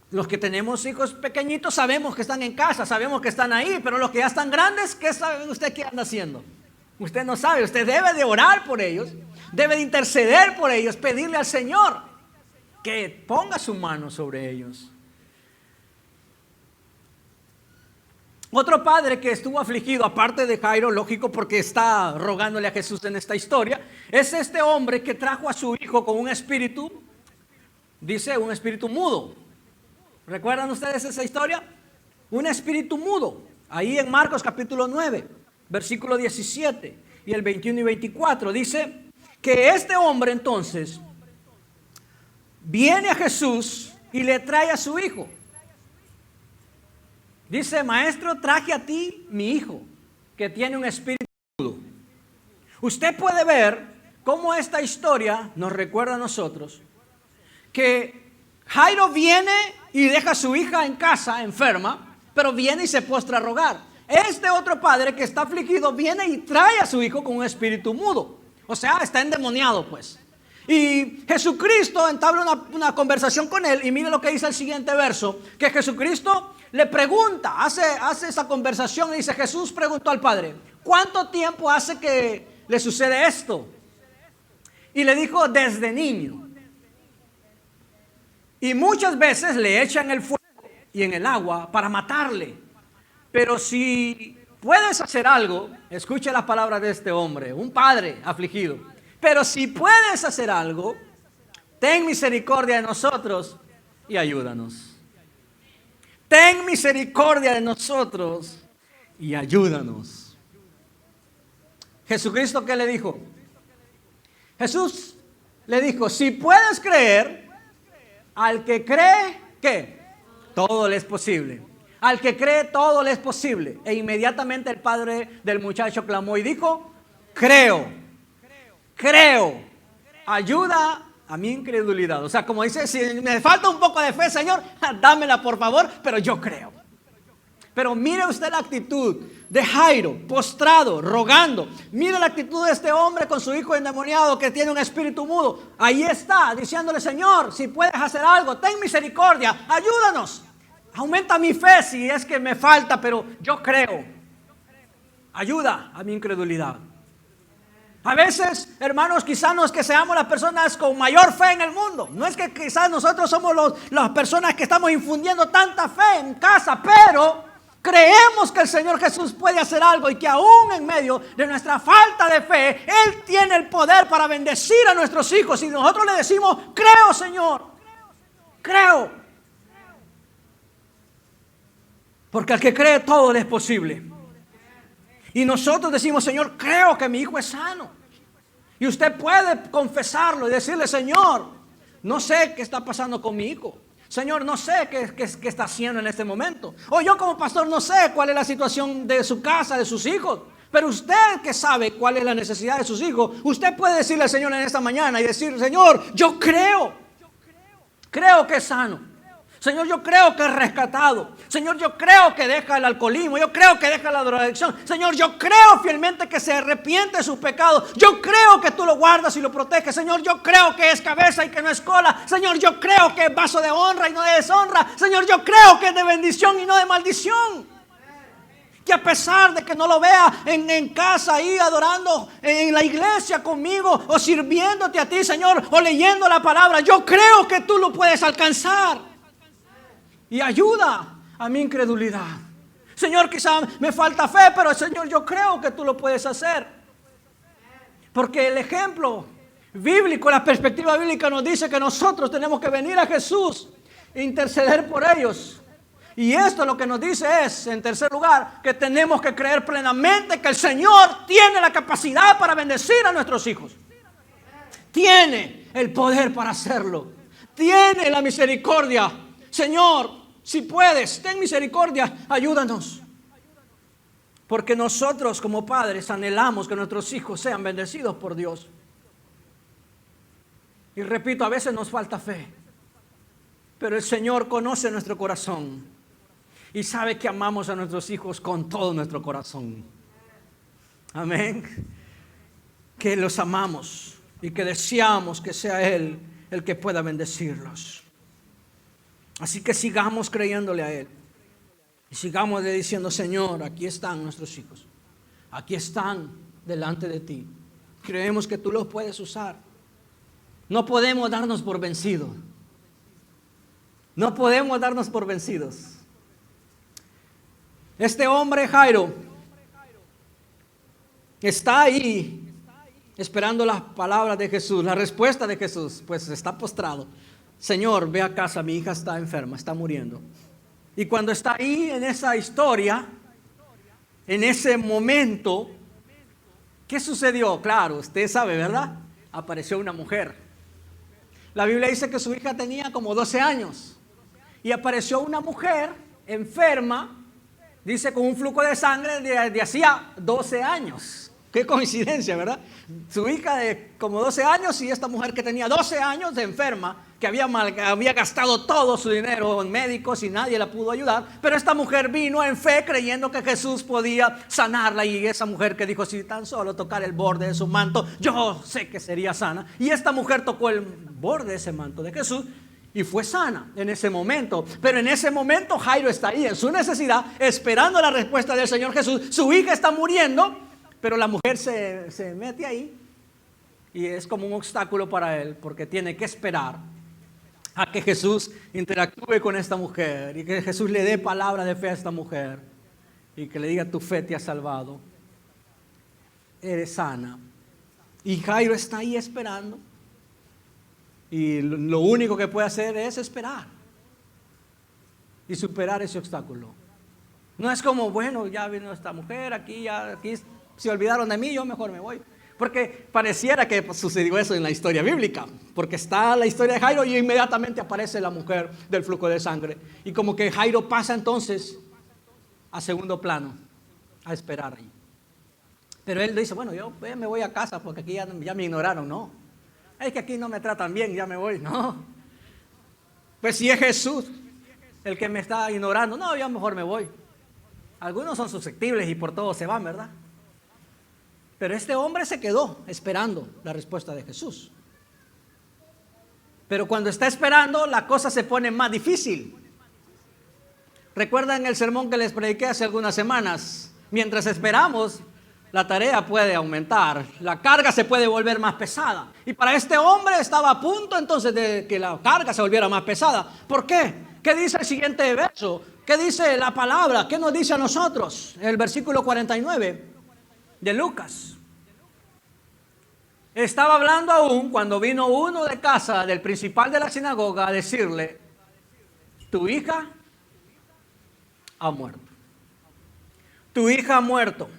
los que tenemos hijos pequeñitos sabemos que están en casa. Sabemos que están ahí. Pero los que ya están grandes, ¿qué sabe usted qué anda haciendo? Usted no sabe. Usted debe de orar por ellos. Debe de interceder por ellos. Pedirle al Señor que ponga su mano sobre ellos. Otro padre que estuvo afligido, aparte de Jairo, lógico porque está rogándole a Jesús en esta historia, es este hombre que trajo a su hijo con un espíritu, dice un espíritu mudo. ¿Recuerdan ustedes esa historia? Un espíritu mudo. Ahí en Marcos capítulo 9, versículo 17 y el 21 y 24, dice que este hombre entonces viene a Jesús y le trae a su hijo. Dice, maestro, traje a ti mi hijo, que tiene un espíritu mudo. Usted puede ver cómo esta historia nos recuerda a nosotros que Jairo viene y deja a su hija en casa, enferma, pero viene y se postra a rogar. Este otro padre que está afligido viene y trae a su hijo con un espíritu mudo. O sea, está endemoniado pues. Y Jesucristo entabla una conversación con él y mire lo que dice el siguiente verso, que Jesucristo le pregunta, hace esa conversación y dice, Jesús preguntó al Padre, ¿cuánto tiempo hace que le sucede esto? Y le dijo, desde niño. Y muchas veces le echan el fuego y en el agua para matarle. Pero si puedes hacer algo, escuche las palabras de este hombre, un padre afligido. Pero si puedes hacer algo, ten misericordia de nosotros y ayúdanos. Ten misericordia de nosotros y ayúdanos. Jesucristo, ¿qué le dijo? Jesús le dijo, si puedes creer, al que cree, ¿qué? Todo le es posible. Al que cree, todo le es posible. E inmediatamente el padre del muchacho clamó y dijo, creo, ayuda a mi incredulidad. O sea, como dice, si me falta un poco de fe, Señor, dámela por favor, pero yo creo. Pero mire usted la actitud de Jairo, postrado, rogando. Mire la actitud de este hombre con su hijo endemoniado que tiene un espíritu mudo. Ahí está, diciéndole, Señor, si puedes hacer algo, ten misericordia, ayúdanos. Aumenta mi fe si es que me falta, pero yo creo. Ayuda a mi incredulidad. A veces, hermanos, quizás no es que seamos las personas con mayor fe en el mundo. No es que quizás nosotros somos las personas que estamos infundiendo tanta fe en casa, pero creemos que el Señor Jesús puede hacer algo y que aún en medio de nuestra falta de fe, Él tiene el poder para bendecir a nuestros hijos. Y nosotros le decimos, creo, Señor, creo. Porque al que cree todo le es posible. Y nosotros decimos, Señor, creo que mi hijo es sano. Y usted puede confesarlo y decirle, Señor, no sé qué está pasando con mi hijo. Señor, no sé qué está haciendo en este momento. O yo como pastor no sé cuál es la situación de su casa, de sus hijos. Pero usted que sabe cuál es la necesidad de sus hijos, usted puede decirle al Señor en esta mañana y decir, Señor, yo creo que es sano. Señor, yo creo que es rescatado. Señor, yo creo que deja el alcoholismo. Yo creo que deja la drogadicción. Señor, yo creo fielmente que se arrepiente de sus pecados. Yo creo que tú lo guardas y lo proteges. Señor, yo creo que es cabeza y que no es cola. Señor, yo creo que es vaso de honra y no de deshonra. Señor, yo creo que es de bendición y no de maldición. Que a pesar de que no lo vea en casa ahí adorando en la iglesia conmigo o sirviéndote a ti, Señor, o leyendo la palabra, yo creo que tú lo puedes alcanzar. Y ayuda a mi incredulidad. Señor, quizá me falta fe, pero Señor, yo creo que tú lo puedes hacer. Porque el ejemplo bíblico, la perspectiva bíblica nos dice que nosotros tenemos que venir a Jesús e interceder por ellos. Y esto lo que nos dice es, en tercer lugar, que tenemos que creer plenamente que el Señor tiene la capacidad para bendecir a nuestros hijos. Tiene el poder para hacerlo. Tiene la misericordia. Señor, si puedes, ten misericordia, ayúdanos. Porque nosotros como padres anhelamos que nuestros hijos sean bendecidos por Dios. Y repito, a veces nos falta fe. Pero el Señor conoce nuestro corazón y sabe que amamos a nuestros hijos con todo nuestro corazón. Amén. Que los amamos y que deseamos que sea Él el que pueda bendecirlos. Así que sigamos creyéndole a Él. Y sigamos diciendo, Señor, aquí están nuestros hijos. Aquí están delante de ti. Creemos que tú los puedes usar. No podemos darnos por vencidos. No podemos darnos por vencidos. Este hombre Jairo está ahí esperando las palabras de Jesús, la respuesta de Jesús. Pues está postrado. Señor, ve a casa, mi hija está enferma, está muriendo. Y cuando está ahí en esa historia, en ese momento, ¿qué sucedió? Claro, usted sabe, ¿verdad? Apareció una mujer. La Biblia dice que su hija tenía como 12 años. Y apareció una mujer enferma, dice con un flujo de sangre de hacía 12 años. Qué coincidencia, ¿verdad? Su hija de como 12 años y esta mujer que tenía 12 años de enferma, que había gastado todo su dinero en médicos y nadie la pudo ayudar. Pero esta mujer vino en fe creyendo que Jesús podía sanarla. Y esa mujer que dijo, si tan solo tocar el borde de su manto, yo sé que sería sana. Y esta mujer tocó el borde de ese manto de Jesús y fue sana en ese momento. Pero en ese momento Jairo está ahí en su necesidad, esperando la respuesta del Señor Jesús. Su hija está muriendo, pero la mujer se mete ahí y es como un obstáculo para él, porque tiene que esperar a que Jesús interactúe con esta mujer y que Jesús le dé palabra de fe a esta mujer y que le diga, tu fe te ha salvado, eres sana. Y Jairo está ahí esperando y lo único que puede hacer es esperar y superar ese obstáculo. No es como, bueno, ya vino esta mujer, aquí se olvidaron de mí, yo mejor me voy. Porque pareciera que sucedió eso en la historia bíblica. Porque está la historia de Jairo y inmediatamente aparece la mujer del flujo de sangre. Y como que Jairo pasa entonces a segundo plano, a esperar ahí. Pero él dice, bueno, yo me voy a casa porque aquí ya me ignoraron. No, es que aquí no me tratan bien, ya me voy. No, pues si es Jesús el que me está ignorando, no, yo mejor me voy. Algunos son susceptibles y por todo se van, ¿verdad? Pero este hombre se quedó esperando la respuesta de Jesús. Pero cuando está esperando, la cosa se pone más difícil. ¿Recuerdan el sermón que les prediqué hace algunas semanas? Mientras esperamos, la tarea puede aumentar, la carga se puede volver más pesada. Y para este hombre estaba a punto entonces de que la carga se volviera más pesada. ¿Por qué? ¿Qué dice el siguiente verso? ¿Qué dice la palabra? ¿Qué nos dice a nosotros? El versículo 49 de Lucas. Estaba hablando aún cuando vino uno de casa del principal de la sinagoga a decirle, tu hija ha muerto. Tu hija ha muerto.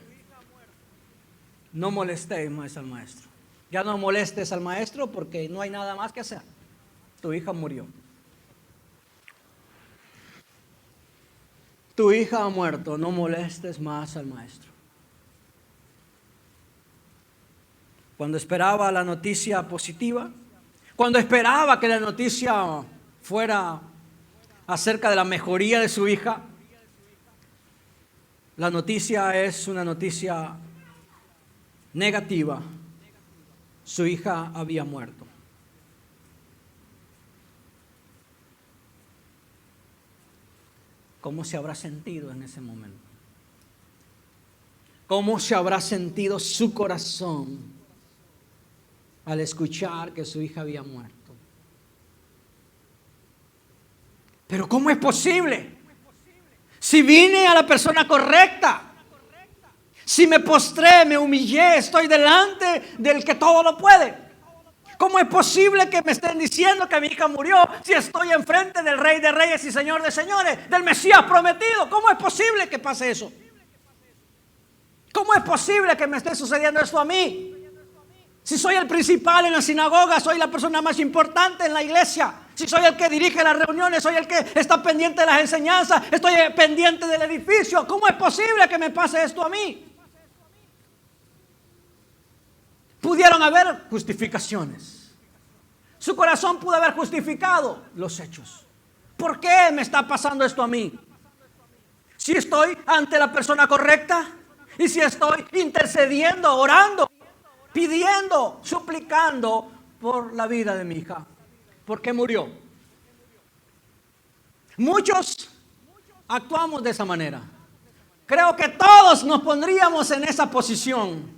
No molestéis más al maestro. Ya no molestes al maestro porque no hay nada más que hacer. Tu hija murió. Tu hija ha muerto. No molestes más al maestro. Cuando esperaba la noticia positiva, cuando esperaba que la noticia fuera acerca de la mejoría de su hija, la noticia es una noticia negativa. Su hija había muerto. ¿Cómo se habrá sentido en ese momento? ¿Cómo se habrá sentido su corazón al escuchar que su hija había muerto? Pero ¿cómo es posible? Si vine a la persona correcta, si me postré, me humillé, estoy delante del que todo lo puede. ¿Cómo es posible que me estén diciendo que mi hija murió si estoy enfrente del Rey de Reyes y Señor de Señores, del Mesías prometido? ¿Cómo es posible que pase eso? ¿Cómo es posible que me esté sucediendo esto a mí? Si soy el principal en la sinagoga, soy la persona más importante en la iglesia. Si soy el que dirige las reuniones, soy el que está pendiente de las enseñanzas, estoy pendiente del edificio. ¿Cómo es posible que me pase esto a mí? Pudieron haber justificaciones. Su corazón pudo haber justificado los hechos. ¿Por qué me está pasando esto a mí? Si estoy ante la persona correcta y si estoy intercediendo, orando, pidiendo, suplicando por la vida de mi hija. ¿Por qué murió? Muchos actuamos de esa manera. Creo que todos nos pondríamos en esa posición.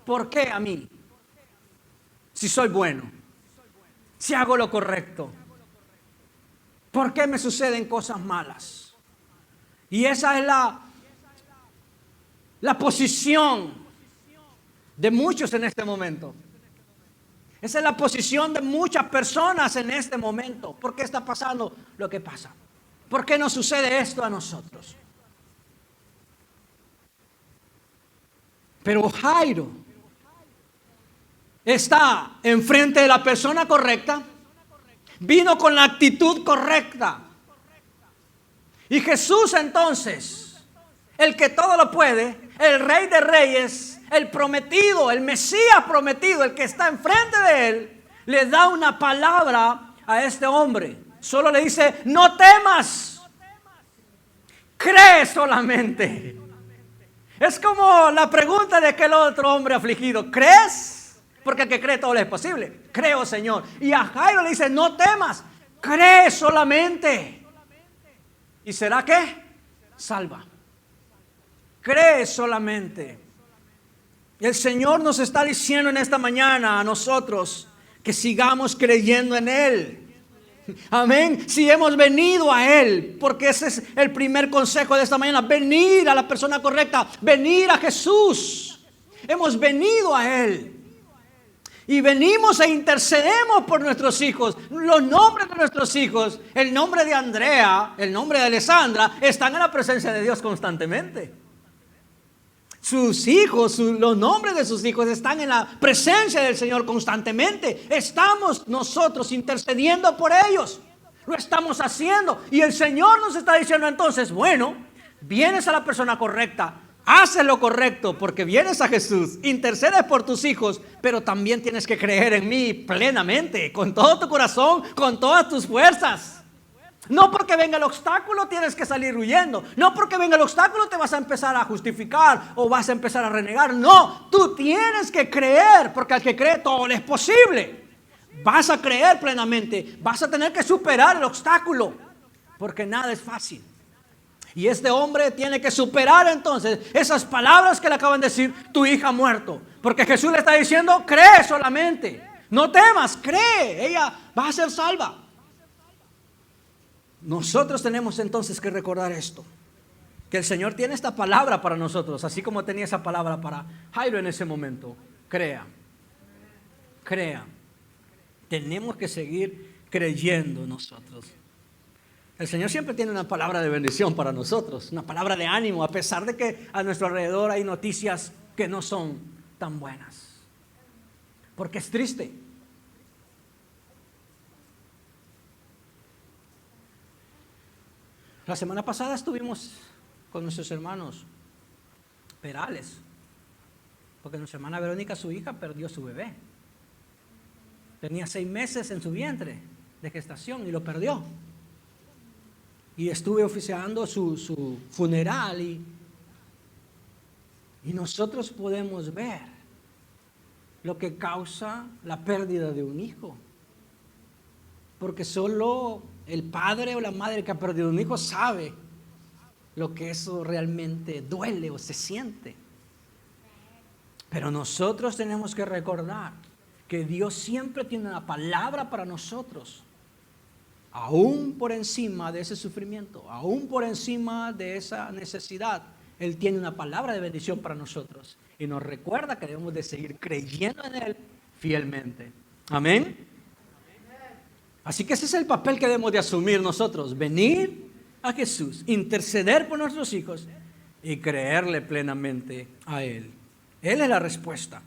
¿Por qué a mí? Si soy bueno, si hago lo correcto, ¿por qué me suceden cosas malas? Y esa es la posición de muchos en este momento. Esa es la posición de muchas personas en este momento. ¿Por qué está pasando lo que pasa? ¿Por qué nos sucede esto a nosotros? Pero Jairo está enfrente de la persona correcta, vino con la actitud correcta. Y Jesús entonces, el que todo lo puede, el Rey de Reyes, el prometido, el Mesías prometido, el que está enfrente de él, le da una palabra a este hombre. Solo le dice: no temas, cree solamente. Es como la pregunta de aquel otro hombre afligido: ¿crees? Porque el que cree todo le es posible. Creo, Señor. Y a Jairo le dice: no temas, cree solamente. ¿Y será qué? Salva. Cree solamente. Y el Señor nos está diciendo en esta mañana a nosotros que sigamos creyendo en Él. Amén. Si hemos venido a Él, porque ese es el primer consejo de esta mañana: venir a la persona correcta, venir a Jesús. Hemos venido a Él. Y venimos e intercedemos por nuestros hijos. Los nombres de nuestros hijos, el nombre de Andrea, el nombre de Alessandra, están en la presencia de Dios constantemente. Sus hijos, los nombres de sus hijos están en la presencia del Señor constantemente. Estamos nosotros intercediendo por ellos. Lo estamos haciendo. Y el Señor nos está diciendo entonces: bueno, vienes a la persona correcta, haces lo correcto porque vienes a Jesús, intercedes por tus hijos, pero también tienes que creer en mí plenamente, con todo tu corazón, con todas tus fuerzas. No porque venga el obstáculo tienes que salir huyendo. No porque venga el obstáculo te vas a empezar a justificar o vas a empezar a renegar. No, tú tienes que creer, porque al que cree todo le es posible. Vas a creer plenamente, vas a tener que superar el obstáculo, porque nada es fácil. Y este hombre tiene que superar entonces esas palabras que le acaban de decir: tu hija ha muerto. Porque Jesús le está diciendo: cree solamente, no temas, cree, ella va a ser salva. Nosotros tenemos entonces que recordar esto, que el Señor tiene esta palabra para nosotros, así como tenía esa palabra para Jairo en ese momento. Crea, crea. Tenemos que seguir creyendo nosotros. El Señor siempre tiene una palabra de bendición para nosotros, una palabra de ánimo, a pesar de que a nuestro alrededor hay noticias que no son tan buenas. Porque es triste. La semana pasada estuvimos con nuestros hermanos Perales, porque nuestra hermana Verónica, su hija, perdió su bebé. Tenía 6 meses en su vientre de gestación y lo perdió. Y estuve oficiando su funeral y nosotros podemos ver lo que causa la pérdida de un hijo. Porque solo el padre o la madre que ha perdido un hijo sabe lo que eso realmente duele o se siente. Pero nosotros tenemos que recordar que Dios siempre tiene una palabra para nosotros. Aún por encima de ese sufrimiento, aún por encima de esa necesidad, Él tiene una palabra de bendición para nosotros. Y nos recuerda que debemos de seguir creyendo en Él fielmente. Amén. Así que ese es el papel que debemos de asumir nosotros. Venir a Jesús, interceder por nuestros hijos y creerle plenamente a Él. Él es la respuesta.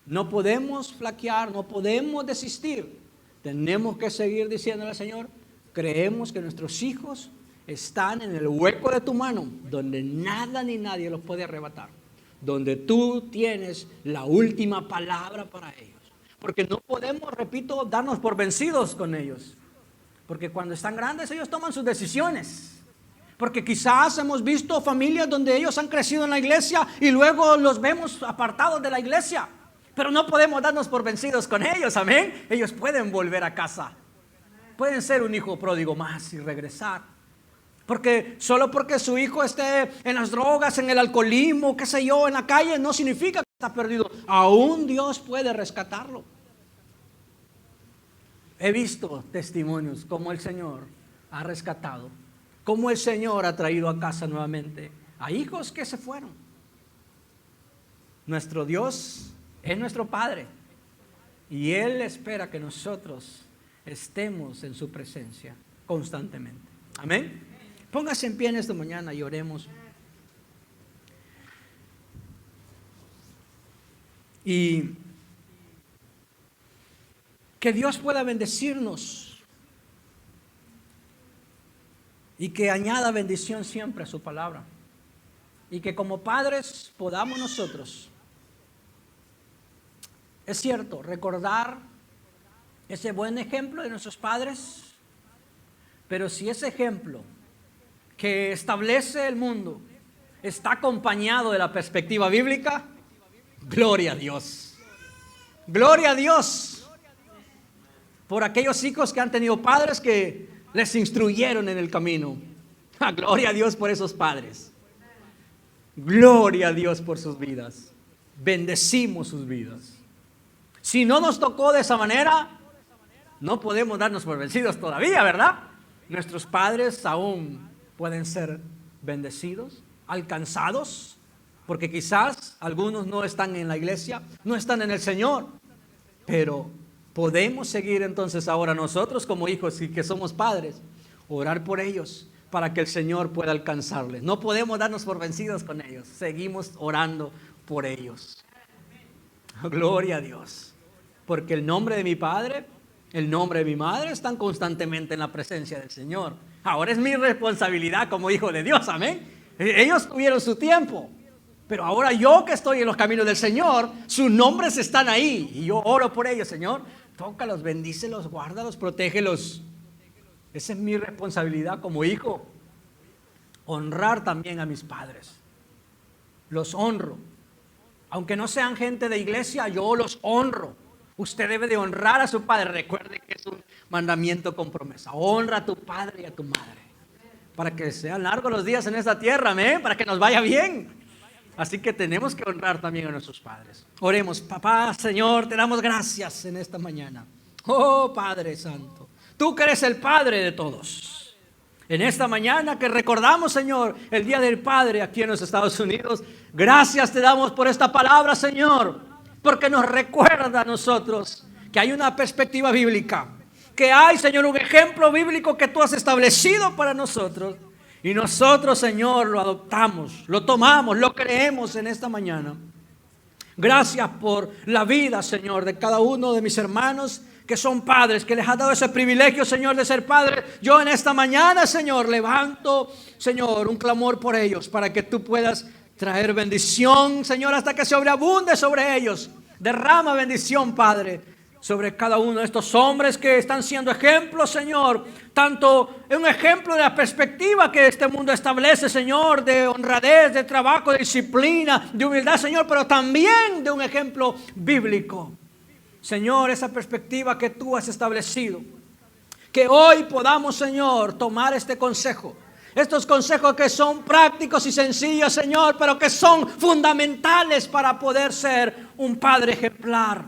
No podemos flaquear, no podemos desistir. Tenemos que seguir diciéndole al Señor, creemos que nuestros hijos están en el hueco de tu mano, donde nada ni nadie los puede arrebatar, donde tú tienes la última palabra para ellos. Porque no podemos, repito, darnos por vencidos con ellos. Porque cuando están grandes ellos toman sus decisiones. Porque quizás hemos visto familias donde ellos han crecido en la iglesia y luego los vemos apartados de la iglesia. Pero no podemos darnos por vencidos con ellos, amén. Ellos pueden volver a casa. Pueden ser un hijo pródigo más y regresar. Porque solo porque su hijo esté en las drogas, en el alcoholismo, qué sé yo, en la calle, no significa que está perdido. Aún Dios puede rescatarlo. He visto testimonios como el Señor ha rescatado, como el Señor ha traído a casa nuevamente a hijos que se fueron. Nuestro Dios es nuestro Padre y Él espera que nosotros estemos en su presencia constantemente. Amén. Póngase en pie en esta mañana y oremos. Y que Dios pueda bendecirnos y que añada bendición siempre a su palabra. Y que como padres podamos nosotros, es cierto, recordar ese buen ejemplo de nuestros padres, pero si ese ejemplo que establece el mundo está acompañado de la perspectiva bíblica, gloria a Dios. Gloria a Dios por aquellos hijos que han tenido padres que les instruyeron en el camino. Gloria a Dios por esos padres. Gloria a Dios por sus vidas. Bendecimos sus vidas. Si no nos tocó de esa manera, no podemos darnos por vencidos todavía, ¿verdad? Nuestros padres aún pueden ser bendecidos, alcanzados, porque quizás algunos no están en la iglesia, no están en el Señor, pero podemos seguir entonces ahora nosotros como hijos y que somos padres, orar por ellos para que el Señor pueda alcanzarles. No podemos darnos por vencidos con ellos, seguimos orando por ellos. Gloria a Dios, porque el nombre de mi padre, el nombre de mi madre están constantemente en la presencia del Señor. Ahora es mi responsabilidad como hijo de Dios, amén. Ellos tuvieron su tiempo, pero ahora yo que estoy en los caminos del Señor, sus nombres están ahí y yo oro por ellos, Señor. Tócalos, bendícelos, guárdalos, protégelos. Esa es mi responsabilidad como hijo. Honrar también a mis padres. Los honro. Aunque no sean gente de iglesia, yo los honro. Usted debe de honrar a su padre. Recuerde que es un mandamiento con promesa. Honra a tu padre y a tu madre. Para que sean largos los días en esta tierra, amén. Para que nos vaya bien. Así que tenemos que honrar también a nuestros padres. Oremos. Papá, Señor, te damos gracias en esta mañana. Oh, Padre Santo. Tú que eres el Padre de todos. En esta mañana que recordamos, Señor, el Día del Padre aquí en los Estados Unidos. Gracias te damos por esta palabra, Señor. Porque nos recuerda a nosotros que hay una perspectiva bíblica, que hay, Señor, un ejemplo bíblico que tú has establecido para nosotros. Y nosotros, Señor, lo adoptamos, lo tomamos, lo creemos en esta mañana. Gracias por la vida, Señor, de cada uno de mis hermanos que son padres, que les has dado ese privilegio, Señor, de ser padres. Yo en esta mañana, Señor, levanto, Señor, un clamor por ellos para que tú puedas traer bendición, Señor, hasta que sobreabunde sobre ellos. Derrama bendición, Padre, sobre cada uno de estos hombres que están siendo ejemplos, Señor. Tanto un ejemplo de la perspectiva que este mundo establece, Señor, de honradez, de trabajo, de disciplina, de humildad, Señor, pero también de un ejemplo bíblico. Señor, esa perspectiva que tú has establecido. Que hoy podamos, Señor, tomar este consejo. Estos consejos que son prácticos y sencillos, Señor, pero que son fundamentales para poder ser un padre ejemplar,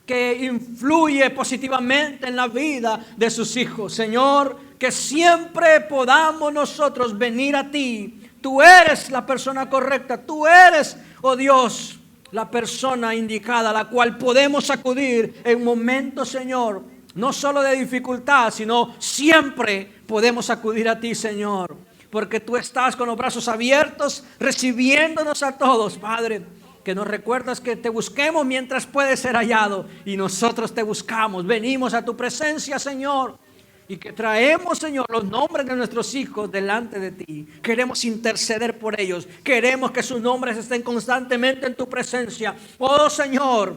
que influye positivamente en la vida de sus hijos. Señor, que siempre podamos nosotros venir a ti. Tú eres la persona correcta, tú eres, oh Dios, la persona indicada a la cual podemos acudir en momentos, Señor, no solo de dificultad, sino siempre podemos acudir a ti, Señor, porque tú estás con los brazos abiertos recibiéndonos a todos, Padre. Que nos recuerdas que te busquemos mientras puede ser hallado, y nosotros te buscamos. Venimos a tu presencia, Señor, y que traemos, Señor, los nombres de nuestros hijos delante de ti. Queremos interceder por ellos. Queremos que sus nombres estén constantemente en tu presencia. Oh, Señor,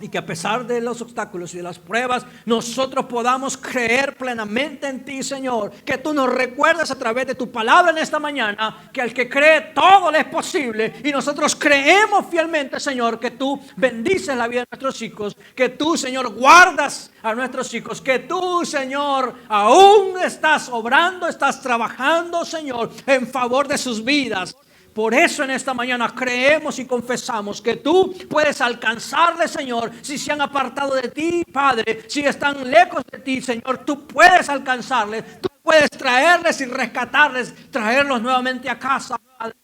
y que a pesar de los obstáculos y de las pruebas, nosotros podamos creer plenamente en ti, Señor. Que tú nos recuerdas a través de tu palabra en esta mañana, que al que cree todo le es posible. Y nosotros creemos fielmente, Señor, que tú bendices la vida de nuestros hijos. Que tú, Señor, guardas a nuestros hijos. Que tú, Señor, aún estás obrando, estás trabajando, Señor, en favor de sus vidas. Por eso en esta mañana creemos y confesamos que tú puedes alcanzarles, Señor, si se han apartado de ti, Padre, si están lejos de ti, Señor, tú puedes alcanzarles, tú puedes traerles y rescatarles, traerlos nuevamente a casa, Padre.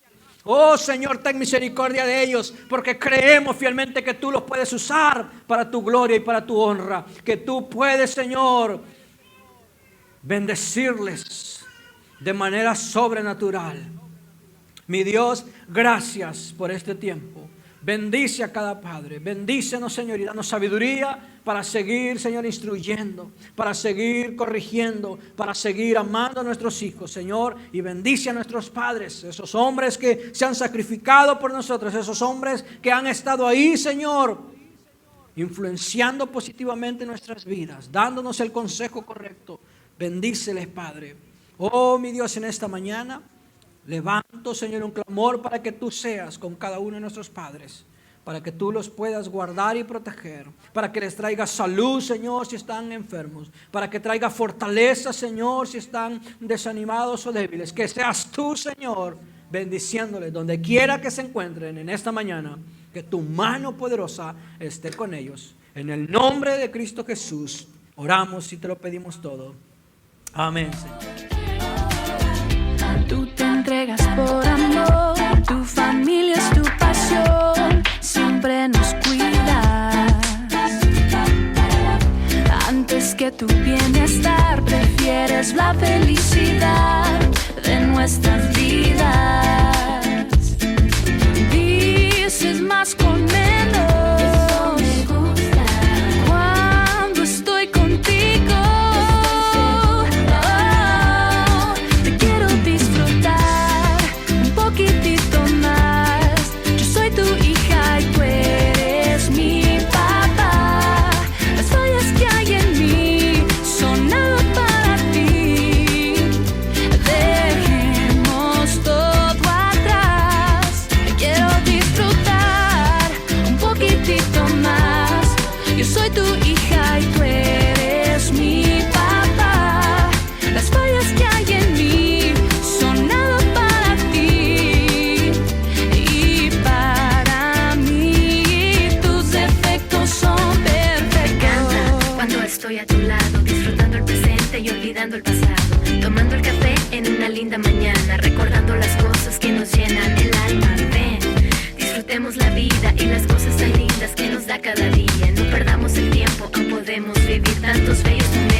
Oh, Señor, ten misericordia de ellos, porque creemos fielmente que tú los puedes usar para tu gloria y para tu honra, que tú puedes, Señor, bendecirles de manera sobrenatural. Mi Dios, gracias por este tiempo. Bendice a cada padre. Bendícenos, Señor, y danos sabiduría para seguir, Señor, instruyendo, para seguir corrigiendo, para seguir amando a nuestros hijos, Señor. Y bendice a nuestros padres, esos hombres que se han sacrificado por nosotros, esos hombres que han estado ahí, Señor, influenciando positivamente nuestras vidas, dándonos el consejo correcto. Bendíceles, Padre. Oh, mi Dios, en esta mañana levanto, Señor, un clamor para que tú seas con cada uno de nuestros padres, para que tú los puedas guardar y proteger, para que les traiga salud, Señor, si están enfermos, para que traiga fortaleza, Señor, si están desanimados o débiles. Que seas tú, Señor, bendiciéndoles donde quiera que se encuentren en esta mañana, que tu mano poderosa esté con ellos. En el nombre de Cristo Jesús oramos y te lo pedimos todo. Amén, Señor. Tú te entregas por amor, tu familia es tu pasión, siempre nos cuidas. Antes que tu bienestar, prefieres la felicidad de nuestras vidas. Dices más con menos, eso me gusta. Cuando estoy contigo, el pasado, tomando el café en una linda mañana, recordando las cosas que nos llenan el alma. Ven, disfrutemos la vida y las cosas tan lindas que nos da cada día. No perdamos el tiempo, aún podemos vivir tantos bellos momentos.